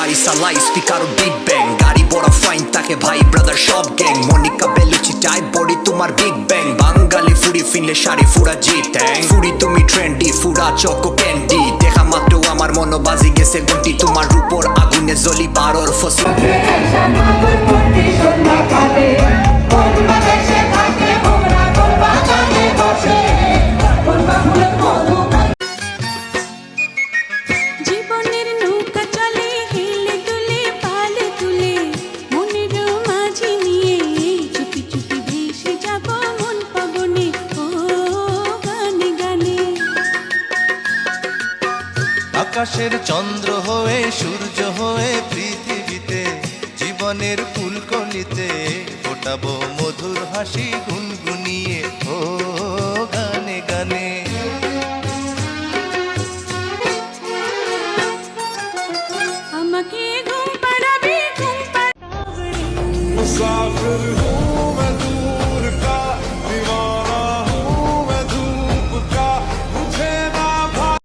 গাড়ি চালাই speaker big bang গাড়ি বড় ফাইন তাকে ভাই ব্রাদার সব গ্যাং মনিকা বেলুচি টাই বডি তোমার বিগ ব্যাং বাঙালি ফুড়ি ফিনলে শাড়ি ফুড়া জিট্যাং ফুড়ি তুমি ট্রেন্ডি ফুড়া চকো ক্যান্ডি দেখা মাত্র আমার মনো বাজি গেছে ঘন্টি তোমার উপর আগুনে জ্বলি বারোর ফসি আকাশের চন্দ্র হয়ে সূর্য হয়ে পৃথিবীতে জীবনের ফুলকণিতে ফোটাবো মধুর হাসি গুনগুনিয়ে ও গানে গানে আমাকে ঘুম পাড়াবি ঘুম পাড়াবি